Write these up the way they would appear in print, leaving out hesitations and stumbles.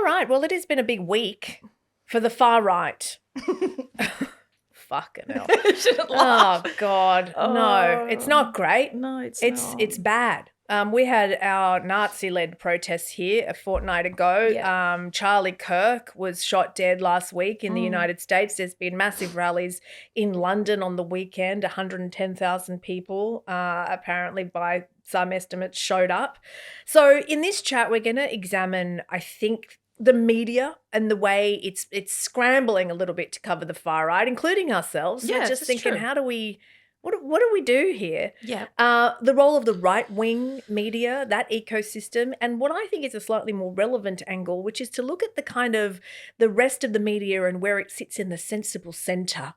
right. Well, it has been a big week for the far right. Fucking hell. Shouldn't laugh. Oh, God. No, it's not great. No, it's It's bad. We had our Nazi-led protests here a fortnight ago. Yeah. Charlie Kirk was shot dead last week in the United States. There's been massive rallies in London on the weekend. 110,000 people, apparently by some estimates, showed up. So in this chat, we're going to examine, I think, the media and the way it's scrambling a little bit to cover the far right, including ourselves. Yes, We're just it's thinking, true. how do we... What do we do here? Yeah. The role of the right-wing media, that ecosystem, and what I think is a slightly more relevant angle, which is to look at the kind of the rest of the media and where it sits in the sensible centre.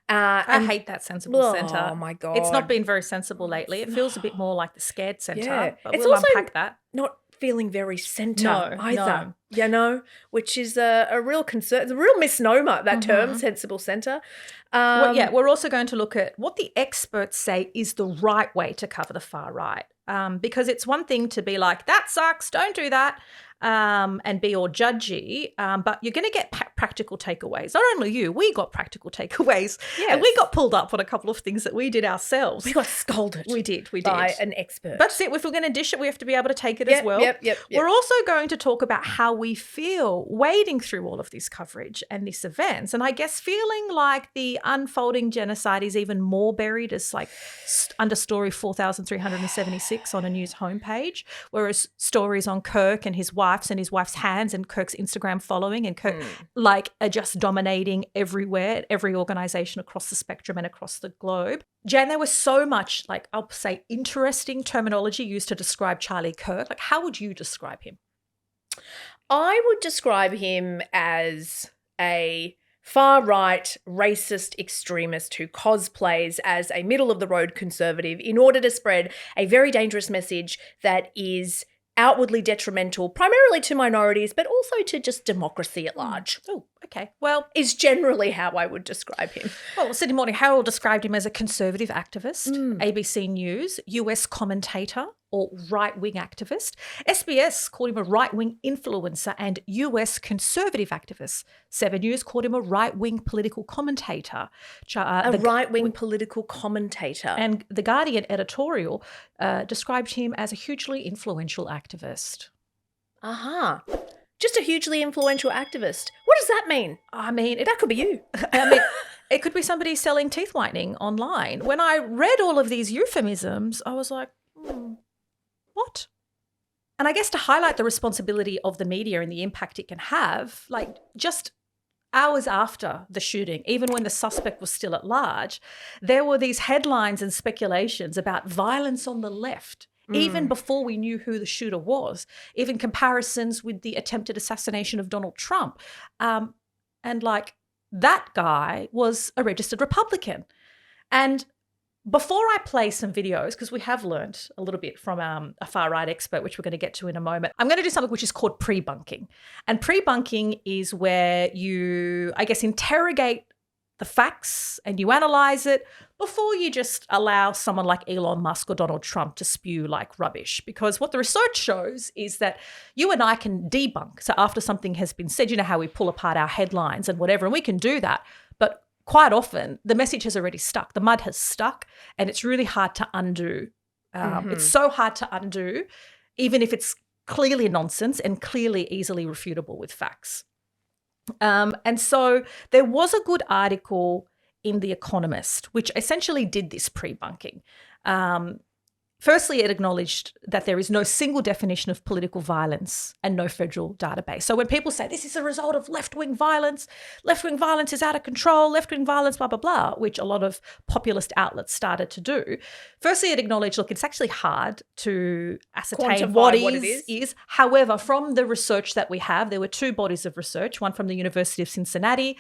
I hate that sensible centre. Oh, my God. It's not been very sensible lately. It feels a bit more like the scared centre, Yeah. but It's we'll also unpack that. not feeling very centre No, either, no. you know, which is a real concern. It's a real misnomer, that term, sensible centre. Well, we're also going to look at what the experts say is the right way to cover the far right, because it's one thing to be like, that sucks, don't do that, and be all judgy, but you're going to get practical takeaways. Not only you, we got practical takeaways. Yes. And we got pulled up on a couple of things that we did ourselves. We got scolded. We did. By an expert. That's it. If we're going to dish it, we have to be able to take it as well. Yep. We're also going to talk about how we feel wading through all of this coverage and these events. And I guess feeling like the unfolding genocide is even more buried as like under story 4,376 on a news homepage, whereas stories on Kirk and his wife's hands and Kirk's Instagram following and Kirk are just dominating everywhere, every organisation across the spectrum and across the globe. Jan, there was so much, I'll say, interesting terminology used to describe Charlie Kirk. How would you describe him? I would describe him as a far-right, racist extremist who cosplays as a middle-of-the-road conservative in order to spread a very dangerous message that is outwardly detrimental, primarily to minorities, but also to just democracy at large. Oh, okay. Well, is generally how I would describe him. Well, Sydney Morning Herald described him as a conservative activist, ABC News, US commentator or right-wing activist. SBS called him a right-wing influencer and US conservative activist. 7 News called him a right-wing political commentator. Right-wing political commentator. And The Guardian editorial described him as a hugely influential activist. Just a hugely influential activist. What does that mean? I mean, that could be you. It could be somebody selling teeth whitening online. When I read all of these euphemisms, I was like, what? And I guess to highlight the responsibility of the media and the impact it can have, just hours after the shooting, even when the suspect was still at large, there were these headlines and speculations about violence on the left. Even before we knew who the shooter was, even comparisons with the attempted assassination of Donald Trump. That guy was a registered Republican. And before I play some videos, because we have learned a little bit from a far-right expert, which we're going to get to in a moment, I'm going to do something which is called pre-bunking. And pre-bunking is where you, I guess, interrogate the facts and you analyze it before you just allow someone like Elon Musk or Donald Trump to spew like rubbish. Because what the research shows is that you and I can debunk. So after something has been said, you know how we pull apart our headlines and whatever, and we can do that. But quite often the message has already stuck. The mud has stuck and it's really hard to undo. It's so hard to undo, even if it's clearly nonsense and clearly easily refutable with facts. And so there was a good article in The Economist, which essentially did this pre-bunking. Firstly, it acknowledged that there is no single definition of political violence and no federal database. So when people say this is a result of left-wing violence is out of control, left-wing violence, blah, blah, blah, which a lot of populist outlets started to do. Firstly, it acknowledged, look, it's actually hard to ascertain what it is. However, from the research that we have, there were 2 bodies of research, one from the University of Cincinnati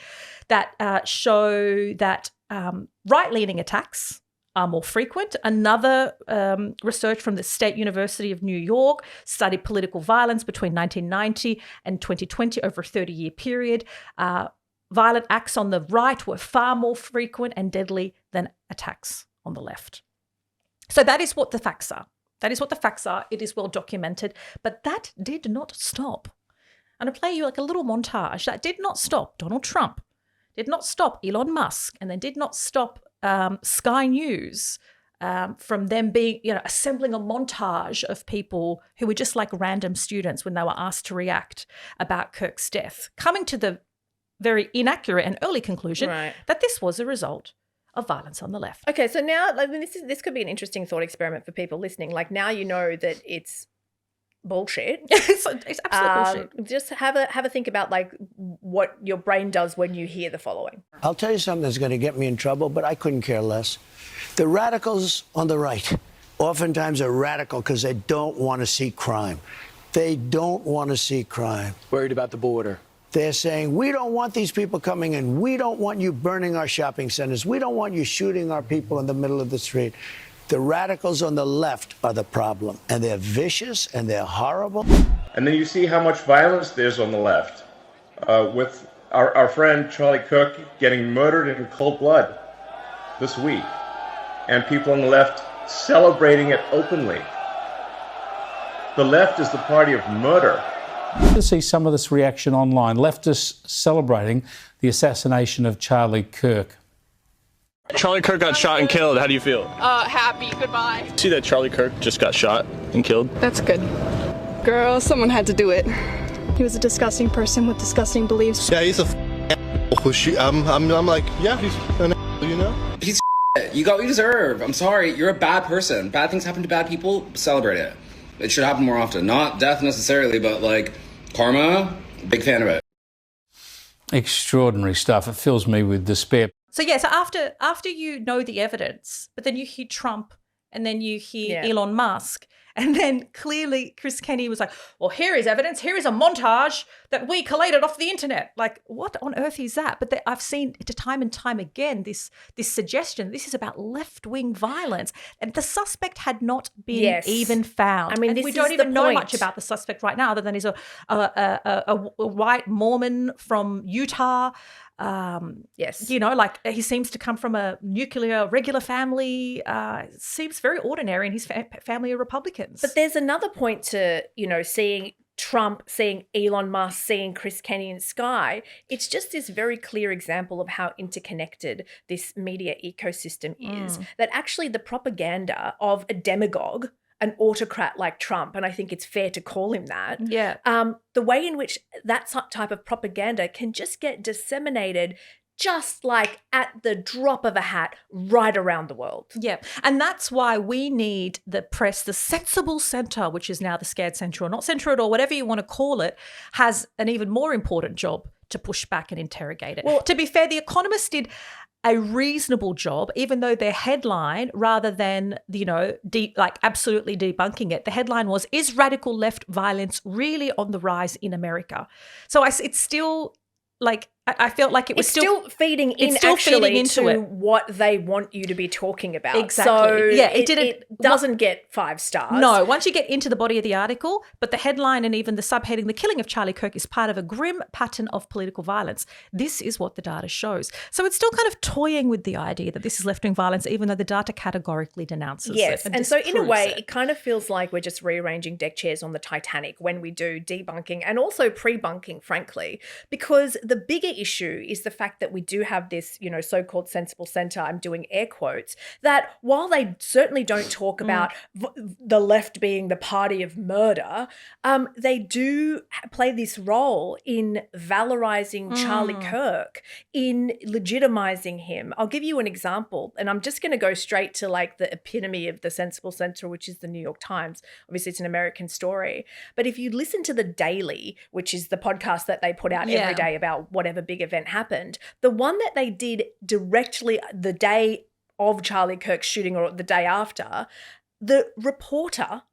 that show that right-leaning attacks are more frequent. Another research from the State University of New York studied political violence between 1990 and 2020 over a 30-year period. Violent acts on the right were far more frequent and deadly than attacks on the left. So that is what the facts are. It is well documented. But that did not stop And I'll play you like a little montage that did not stop Donald Trump, did not stop Elon Musk, and then did not stop Sky News from them being, assembling a montage of people who were just like random students when they were asked to react about Kirk's death, coming to the very inaccurate and early conclusion that this was a result of violence on the left. Okay, so now this could be an interesting thought experiment for people listening. Like, now you know that it's bullshit. It's absolute bullshit. Just have a think about like what your brain does when you hear the following. I'll tell you something that's going to get me in trouble, but I couldn't care less. The radicals on the right oftentimes are radical because they don't want to see crime. They don't want to see crime. Worried about the border. They're saying, we don't want these people coming in. We don't want you burning our shopping centers. We don't want you shooting our people in the middle of the street. The radicals on the left are the problem, and they're vicious and they're horrible. And then you see how much violence there's on the left, with our friend Charlie Kirk getting murdered in cold blood this week, and people on the left celebrating it openly. The left is the party of murder. To see some of this reaction online, leftists celebrating the assassination of Charlie Kirk. Charlie Kirk got shot and killed. How do you feel? Happy. Goodbye. See that Charlie Kirk just got shot and killed? That's good. Girl, someone had to do it. He was a disgusting person with disgusting beliefs. Yeah, he's a I'm like, yeah, he's an you know? He's you got what you deserve. I'm sorry. You're a bad person. Bad things happen to bad people. Celebrate it. It should happen more often. Not death necessarily, but like karma, big fan of it. Extraordinary stuff. It fills me with despair. So after you know the evidence, but then you hear Trump and then you hear Elon Musk, and then clearly Chris Kenny was like, well, here is evidence. Here is a montage that we collated off the internet. Like, what on earth is that? But I've seen time and time again this suggestion. This is about left-wing violence. And the suspect had not been even found. I mean, we don't even know much about the suspect right now other than he's a white Mormon from Utah. Like he seems to come from a nuclear regular family, seems very ordinary, and his family are Republicans. But there's another point to, seeing Trump, seeing Elon Musk, seeing Chris Kenny and Sky. It's just this very clear example of how interconnected this media ecosystem is, that actually the propaganda of a demagogue, an autocrat like Trump, and I think it's fair to call him that. Yeah. The way in which that type of propaganda can just get disseminated just like at the drop of a hat right around the world. Yeah. And that's why we need the press, the sensible centre, which is now the scared centre or not centre at all, whatever you want to call it, has an even more important job to push back and interrogate it. Well, to be fair, The Economist did a reasonable job, even though their headline, rather than, absolutely debunking it, the headline was, is radical left violence really on the rise in America? So it's still like, I felt like it was still feeding into what they want you to be talking about. Exactly. So it doesn't get 5 stars. No, once you get into the body of the article, but the headline and even the subheading, the killing of Charlie Kirk is part of a grim pattern of political violence. This is what the data shows. So it's still kind of toying with the idea that this is left-wing violence, even though the data categorically denounces it. Yes, and so in a way, it kind of feels like we're just rearranging deck chairs on the Titanic when we do debunking and also pre-bunking, frankly, because the bigger issue is the fact that we do have this, so-called sensible centre, I'm doing air quotes, that while they certainly don't talk about the left being the party of murder, they do play this role in valorising Charlie Kirk, in legitimising him. I'll give you an example, and I'm just going to go straight to like the epitome of the sensible centre, which is the New York Times. Obviously, it's an American story. But if you listen to The Daily, which is the podcast that they put out every day about whatever big event happened, the one that they did directly the day of Charlie Kirk's shooting or the day after, the reporter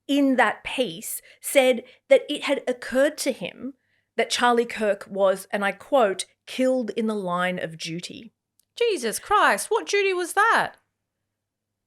in that piece said that it had occurred to him that Charlie Kirk was, and I quote, killed in the line of duty. Jesus Christ, what duty was that?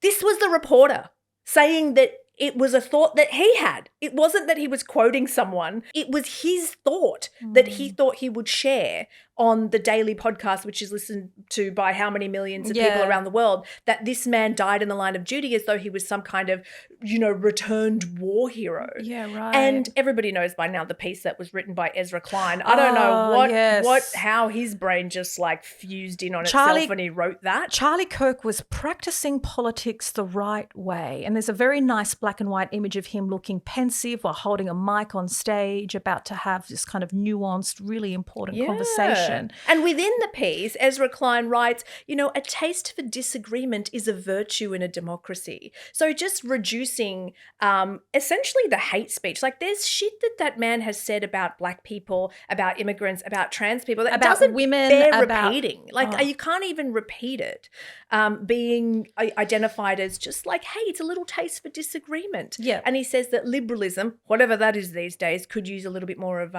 This was the reporter saying that it was a thought that he had. It wasn't that he was quoting someone. It was his thought that he thought he would share on the daily podcast, which is listened to by how many millions of people around the world, that this man died in the line of duty as though he was some kind of, returned war hero. Yeah, right. And everybody knows by now the piece that was written by Ezra Klein. I don't know how his brain just like fused in on itself when he wrote that. Charlie Kirk was practicing politics the right way. And there's a very nice black and white image of him looking pensive while holding a mic on stage, about to have this kind of nuanced, really important conversation. And within the piece, Ezra Klein writes, a taste for disagreement is a virtue in a democracy. So just reducing essentially the hate speech. Like there's shit that man has said about black people, about immigrants, about trans people that about doesn't women, bear about repeating. You can't even repeat it. Being identified as just like, hey, it's a little taste for disagreement. Yeah. And he says that liberalism, whatever that is these days, could use a little bit more of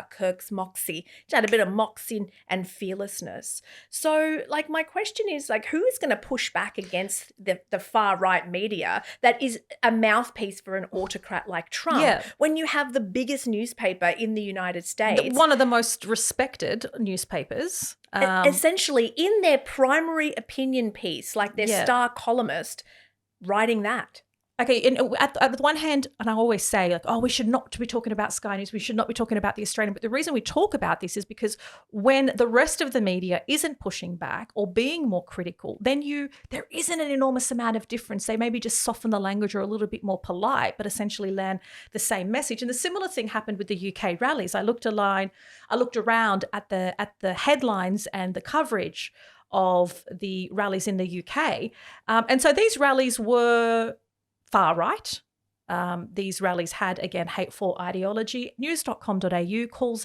Kirk's moxie. Just add a bit of moxie and fearlessness. So like my question is like, who is going to push back against the far right media that is a mouthpiece for an autocrat like Trump when you have the biggest newspaper in the United States, one of the most respected newspapers, essentially in their primary opinion piece, like their star columnist writing that. Okay, and at the one hand, and I always say, like, we should not be talking about Sky News, we should not be talking about The Australian, but the reason we talk about this is because when the rest of the media isn't pushing back or being more critical, then there isn't an enormous amount of difference. They maybe just soften the language or a little bit more polite, but essentially land the same message. And the similar thing happened with the UK rallies. I looked around at the headlines and the coverage of the rallies in the UK. And so these rallies were far right. These rallies had, again, hateful ideology. News.com.au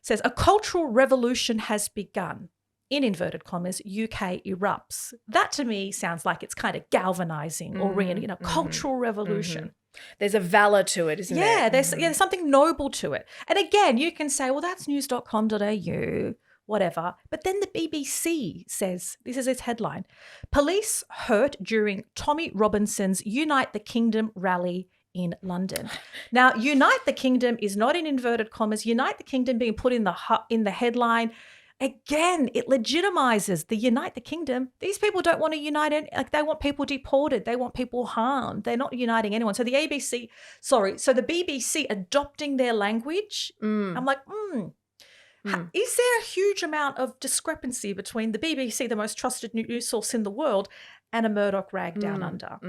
says, a cultural revolution has begun. In inverted commas, UK erupts. That to me sounds like it's kind of galvanizing or cultural revolution. There's a valor to it, isn't there? There's something noble to it. And again, you can say, well, that's news.com.au. Whatever. But then the BBC says, this is its headline, police hurt during Tommy Robinson's Unite the Kingdom rally in London. Now, Unite the Kingdom is not in inverted commas. Unite the Kingdom being put in the headline. Again, it legitimizes the Unite the Kingdom. These people don't want to unite. They want people deported. They want people harmed. They're not uniting anyone. So the BBC adopting their language. I'm like, Is there a huge amount of discrepancy between the BBC, the most trusted news source in the world, and a Murdoch rag down under?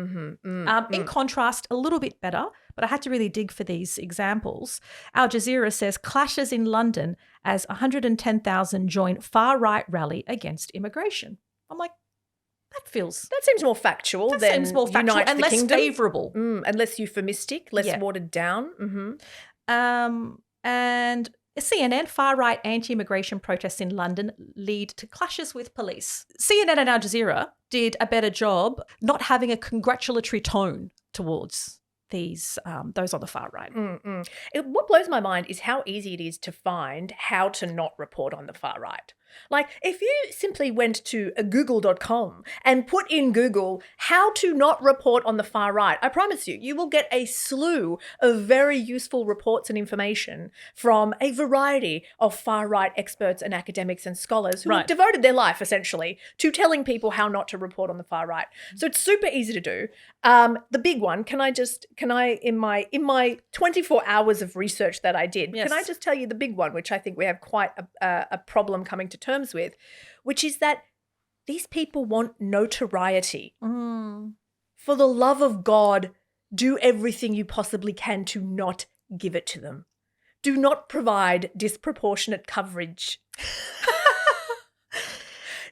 In contrast, a little bit better, but I had to really dig for these examples. Al Jazeera says clashes in London as 110,000 join far-right rally against immigration. I'm like, that seems more factual than Unite and the less Kingdom. Favourable. And less euphemistic, less watered down. And CNN, far-right anti-immigration protests in London lead to clashes with police. CNN and Al Jazeera did a better job not having a congratulatory tone towards those on the far right. What blows my mind is how easy it is to find how to not report on the far right. Like if you simply went to google.com and put in Google how to not report on the far right, I promise you will get a slew of very useful reports and information from a variety of far right experts and academics and scholars who have devoted their life essentially to telling people how not to report on the far right. So it's super easy to do. The big one, can I in my 24 hours of research that I did, can I just tell you the big one, which I think we have quite a problem coming to terms with, which is that these people want notoriety. For the love of God, do everything you possibly can to not give it to them. Do not provide disproportionate coverage.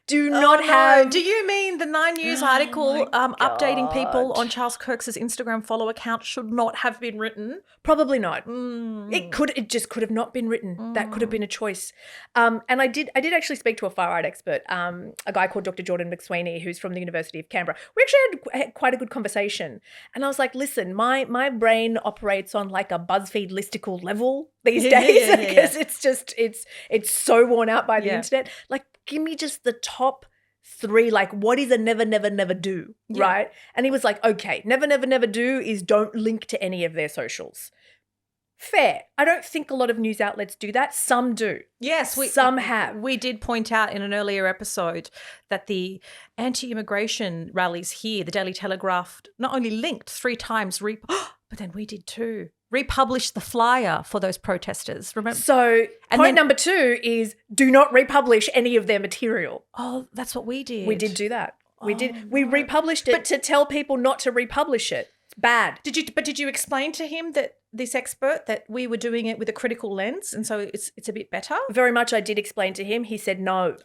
Do not have... Do you mean the 9 News article updating people on Charles Kirk's Instagram follow account should not have been written? Probably not. It just could have not been written. That could have been a choice. And I did actually speak to a far right expert, a guy called Dr. Jordan McSweeney, who's from the University of Canberra. We actually had quite a good conversation. And I was like, listen, my brain operates on like a BuzzFeed listicle level these days because it's so worn out by the internet. Like, give me just the top 3, like what is a never, never, never do, right? And he was like, okay, never, never, never do is don't link to any of their socials. Fair. I don't think a lot of news outlets do that. Some do. Yes, some have. We did point out in an earlier episode that the anti-immigration rallies here, the Daily Telegraph, not only linked 3 times, but then we did too. Republished the flyer for those protesters. Remember? So point number 2 is do not republish any of their material. Oh, that's what we did. We did do that. We did. We republished it to tell people not to republish it. It's bad. Did you explain to him that this expert that we were doing it with a critical lens and so it's a bit better? Very much I did explain to him. He said no.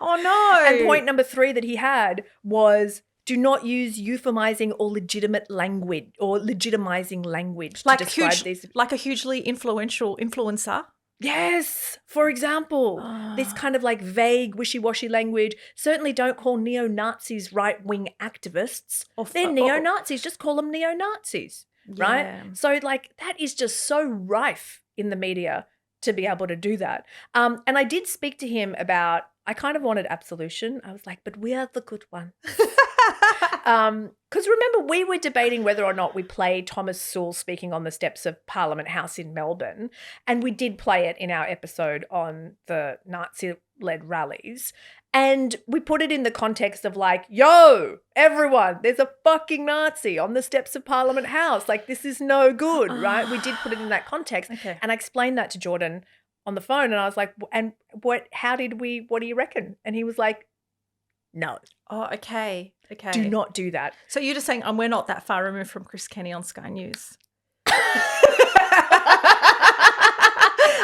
Oh no. And point number 3 that he had was do not use euphemizing or legitimate language or legitimizing language to describe these. Like a hugely influential influencer. Yes. For example, this kind of like vague, wishy-washy language. Certainly don't call neo-Nazis right-wing activists. They're neo-Nazis. Just call them neo-Nazis, right? So like that is just so rife in the media to be able to do that. And I did speak to him about, I kind of wanted absolution. I was like, but we are the good ones. Because remember, we were debating whether or not we play Thomas Sewell speaking on the steps of Parliament House in Melbourne, and we did play it in our episode on the Nazi-led rallies, and we put it in the context of like, yo, everyone, there's a fucking Nazi on the steps of Parliament House. Like, this is no good, right? We did put it in that context, and I explained that to Jordan on the phone, and I was like, and what do you reckon? And he was like, no. Oh, okay. Okay. Do not do that. So you're just saying we're not that far removed from Chris Kenny on Sky News.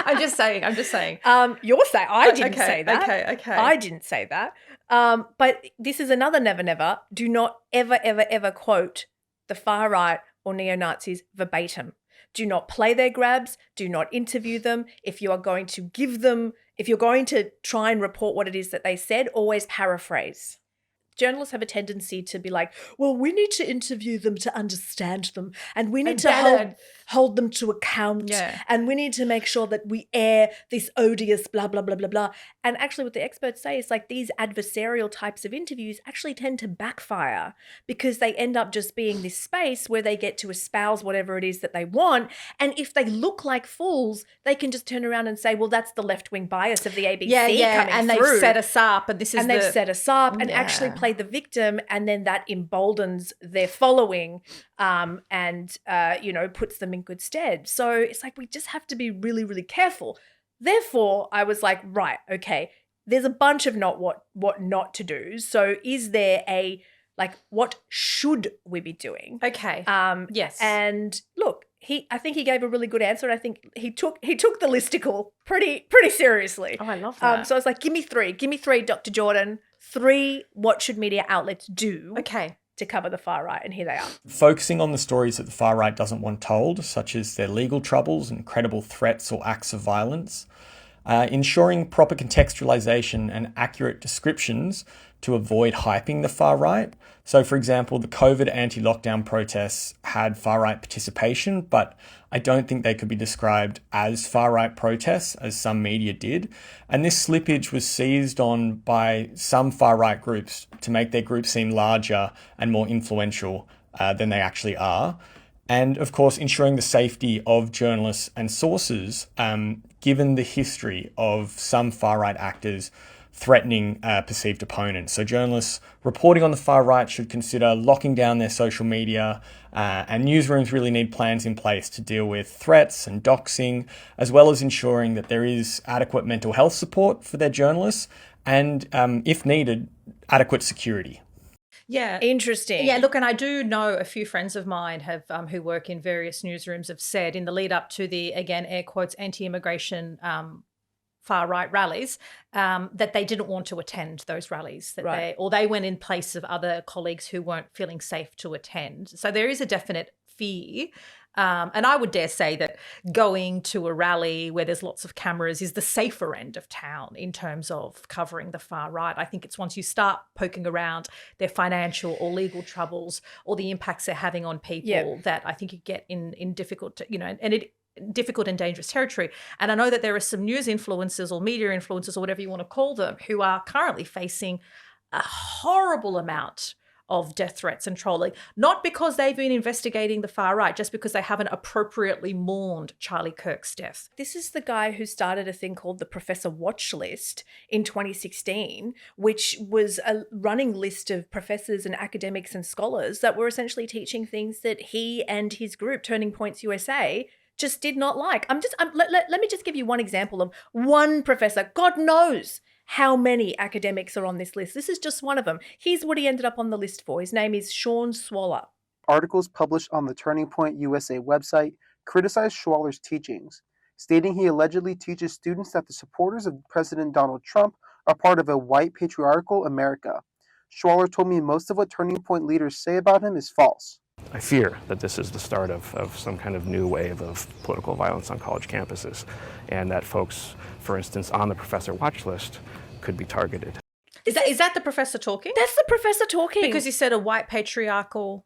I'm just saying. You're saying. I didn't say that. Okay. I didn't say that. But this is another never. Do not ever quote the far right or neo-Nazis verbatim. Do not play their grabs. Do not interview them. If you're going to try and report what it is that they said, always paraphrase. Journalists have a tendency to be like, well, we need to interview them to understand them, and we need to hold them to account, and we need to make sure that we air this odious blah, blah, blah, blah, blah. And actually what the experts say is like these adversarial types of interviews actually tend to backfire because they end up just being this space where they get to espouse whatever it is that they want. And if they look like fools, they can just turn around and say, well, that's the left-wing bias of the ABC coming and through. They've set us up, and they've set us up and actually play the victim, and then that emboldens their following and puts them in good stead. So it's like we just have to be really, really careful. Therefore, I was like, right, okay, there's a bunch of what not to do. So is there what should we be doing? Okay. Yes. And look, I think he gave a really good answer, and I think he took the listicle pretty seriously. Oh, I love that. So I was like, give me three, Dr. Jordan. 3 what should media outlets do to cover the far right, and here they are. Focusing on the stories that the far right doesn't want told, such as their legal troubles and credible threats or acts of violence. Ensuring proper contextualization and accurate descriptions to avoid hyping the far right. So, for example, the COVID anti-lockdown protests had far-right participation, but I don't think they could be described as far-right protests, as some media did. And this slippage was seized on by some far-right groups to make their group seem larger and more influential than they actually are. And, of course, ensuring the safety of journalists and sources, given the history of some far-right actors threatening perceived opponents. So journalists reporting on the far right should consider locking down their social media, and newsrooms really need plans in place to deal with threats and doxing, as well as ensuring that there is adequate mental health support for their journalists and, if needed, adequate security. Yeah. Interesting. Yeah, look, and I do know a few friends of mine have who work in various newsrooms have said in the lead up to the, again, air quotes, anti-immigration far-right rallies, that they didn't want to attend those rallies, they went in place of other colleagues who weren't feeling safe to attend. So there is a definite fear. And I would dare say that going to a rally where there's lots of cameras is the safer end of town in terms of covering the far right. I think it's once you start poking around their financial or legal troubles or the impacts they're having on people that I think you get in difficult, difficult and dangerous territory. And I know that there are some news influencers or media influencers or whatever you want to call them who are currently facing a horrible amount of death threats and trolling, not because they've been investigating the far right, just because they haven't appropriately mourned Charlie Kirk's death. This is the guy who started a thing called the Professor Watch List in 2016, which was a running list of professors and academics and scholars that were essentially teaching things that he and his group, Turning Points USA, just did not like. Let me just give you one example of one professor. God knows how many academics are on this list. This is just one of them. Here's what he ended up on the list for. His name is Sean Swaller. Articles published on the Turning Point USA website criticize Schwaller's teachings, stating he allegedly teaches students that the supporters of President Donald Trump are part of a white patriarchal America. Schwaller told me most of what Turning Point leaders say about him is false. I fear that this is the start of some kind of new wave of political violence on college campuses, and that folks, for instance, on the professor watch list could be targeted. Is that the professor talking? That's the professor talking. Because he said a white patriarchal...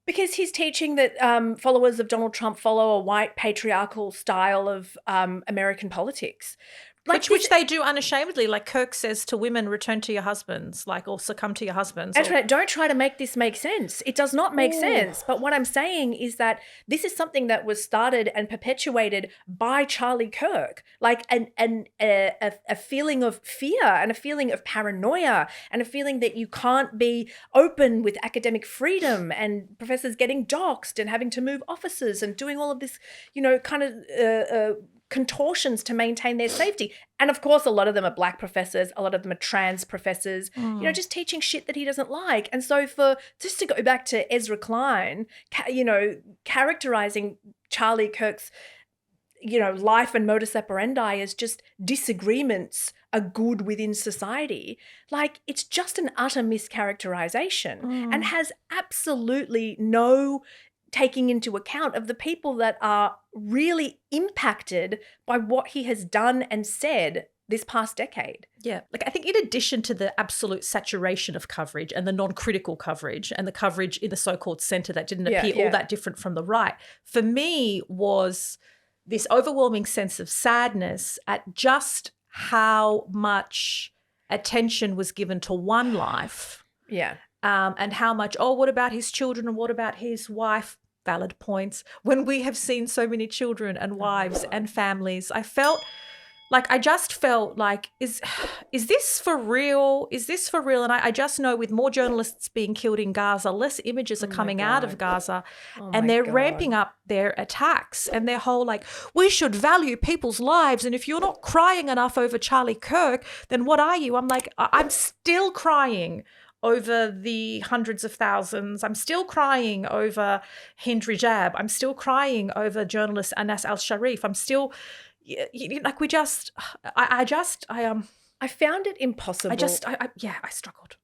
Because he's teaching that followers of Donald Trump follow a white patriarchal style of American politics. Which they do unashamedly. Like Kirk says to women, return to your husbands, or succumb to your husbands. That's right. Don't try to make this make sense. It does not make sense. But what I'm saying is that this is something that was started and perpetuated by Charlie Kirk, a feeling of fear and a feeling of paranoia and a feeling that you can't be open with academic freedom, and professors getting doxxed and having to move offices and doing all of this, contortions to maintain their safety. And of course, a lot of them are black professors, a lot of them are trans professors, just teaching shit that he doesn't like. And so just to go back to Ezra Klein, characterizing Charlie Kirk's, life and modus operandi as just disagreements are good within society. It's just an utter mischaracterization and has absolutely no taking into account of the people that are really impacted by what he has done and said this past decade. Yeah. I think in addition to the absolute saturation of coverage and the non-critical coverage and the coverage in the so-called centre that didn't appear all that different from the right, for me was this overwhelming sense of sadness at just how much attention was given to one life. Yeah. And how much, what about his children and what about his wife? Valid points. When we have seen so many children and wives and families, I just felt like, is this for real? Is this for real? And I just know with more journalists being killed in Gaza, less images are coming out of Gaza, and they're ramping up their attacks and their whole we should value people's lives. And if you're not crying enough over Charlie Kirk, then what are you? I'm still crying over the hundreds of thousands. I'm still crying over Hind Rajab. I'm still crying over journalist Anas al-Sharif. I'm still, I found it impossible. I struggled.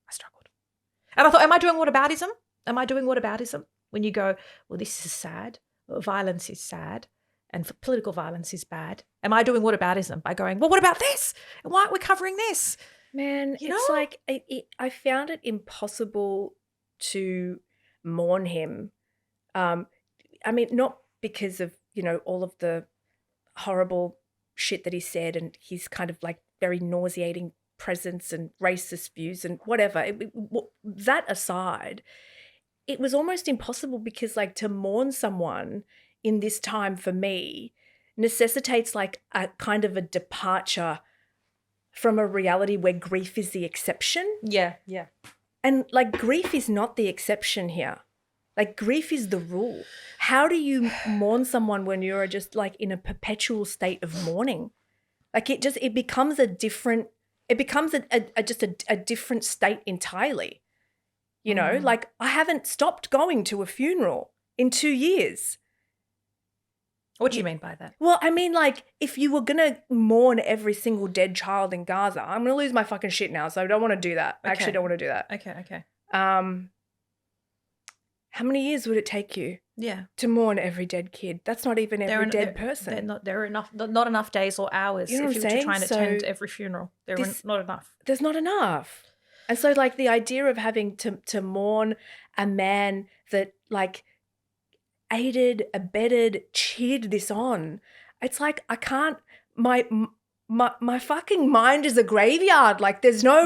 And I thought, am I doing whataboutism? When you go, well, this is sad. Violence is sad. And political violence is bad. Am I doing whataboutism by going, well, what about this? And why aren't we covering this? Man, I found it impossible to mourn him. Not because of, all of the horrible shit that he said and his kind of very nauseating presence and racist views and whatever. That aside, it was almost impossible because to mourn someone in this time for me necessitates a kind of a departure from a reality where grief is the exception. Yeah. And grief is not the exception here. Grief is the rule. How do you mourn someone when you're just in a perpetual state of mourning? It becomes a different state entirely. I haven't stopped going to a funeral in 2 years. What do you mean by that? Well, if you were going to mourn every single dead child in Gaza, I'm going to lose my fucking shit now, so I don't want to do that. Okay. I actually don't want to do that. Okay. How many years would it take you Yeah. to mourn every dead kid? That's not even every dead person. There are not enough days or hours You know if you what were I'm to try and saying? attend So every funeral. There's not enough. There's not enough. And so, like, the idea of having to mourn a man that, like, aided, abetted, cheered this on, it's like I can't, my fucking mind is a graveyard. Like there's no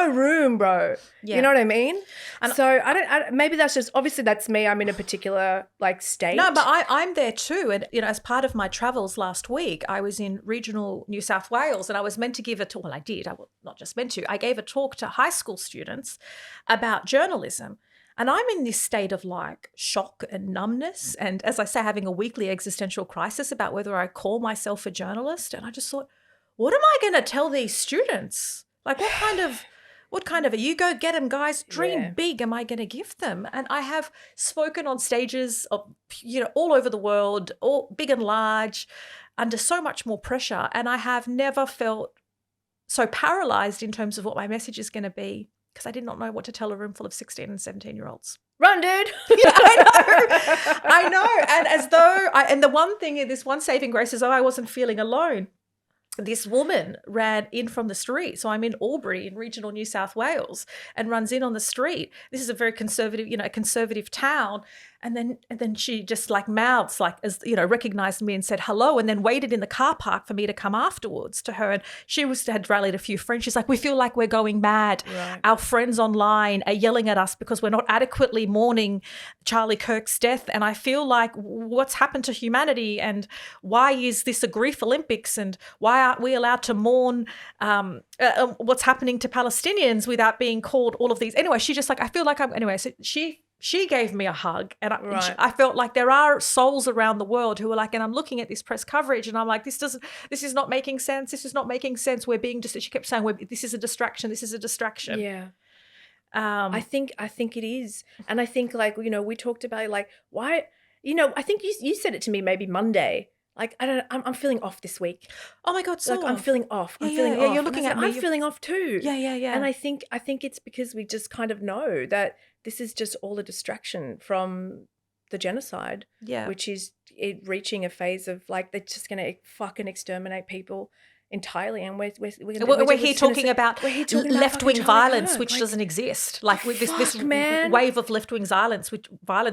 room, bro. Yeah. You know what I mean? And so I don't, maybe that's just, obviously that's me. I'm in a particular like state. No, but I'm there too. And, you know, as part of my travels last week, I was in regional New South Wales and I was meant to give a talk. Well, I did. Not just meant to. I gave a talk to high school students about journalism. And I'm in this state of like shock and numbness. And as I say, having a weekly existential crisis about whether I call myself a journalist. And I just thought, what am I going to tell these students? Like what kind of a you go get them, guys, dream big am I going to give them? And I have spoken on stages of, you know, all over the world, all big and large, under so much more pressure. And I have never felt so paralyzed in terms of what my message is going to be, because I did not know what to tell a room full of 16 and 17-year-olds. Run, dude. Yeah, I know. And as though, and the one thing, this one saving grace is, I wasn't feeling alone. This woman ran in from the street. So I'm in Albury in regional New South Wales, and runs in on the street. This is a very conservative, you know, a conservative town. And then she just like mouths, like, as you know, recognized me and said hello, and then waited in the car park for me to come afterwards to her. And she had rallied a few friends. She's like, we feel like we're going mad. Right. Our friends online are yelling at us because we're not adequately mourning Charlie Kirk's death. And I feel like, what's happened to humanity? And why is this a grief Olympics? And why aren't we allowed to mourn what's happening to Palestinians without being called all of these? Anyway, she just like, I feel like anyway, so she gave me a hug, and I felt like there are souls around the world who are like, and I'm looking at this press coverage and I'm like, this is not making sense. This is not making sense. We're being she kept saying, this is a distraction. This is a distraction. Yeah. I think it is. And I think, like, you know, we talked about like, why, you know, I think you said it to me maybe Monday. Like, I'm feeling off this week. Oh my God, so like, I'm feeling off. I'm feeling off. Yeah, you're looking at me. I'm feeling off too. Yeah. And I think it's because we just kind of know that this is just all a distraction from the genocide. Yeah. Which is it reaching a phase of like, they're just going to fucking exterminate people entirely, and we're here talking about left-wing violence, which like, doesn't exist. Like with this wave of left-wing violence,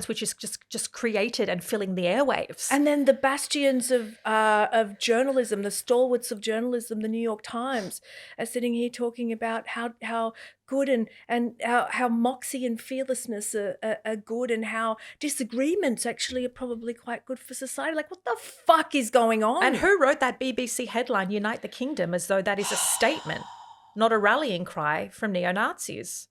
which is just created and filling the airwaves. And then the bastions of journalism, the stalwarts of journalism, the New York Times, are sitting here talking about how good and how moxie and fearlessness are good, and how disagreements actually are probably quite good for society. Like, what the fuck is going on? And who wrote that BBC headline, Unite the Kingdom, as though that is a statement, not a rallying cry from neo-Nazis?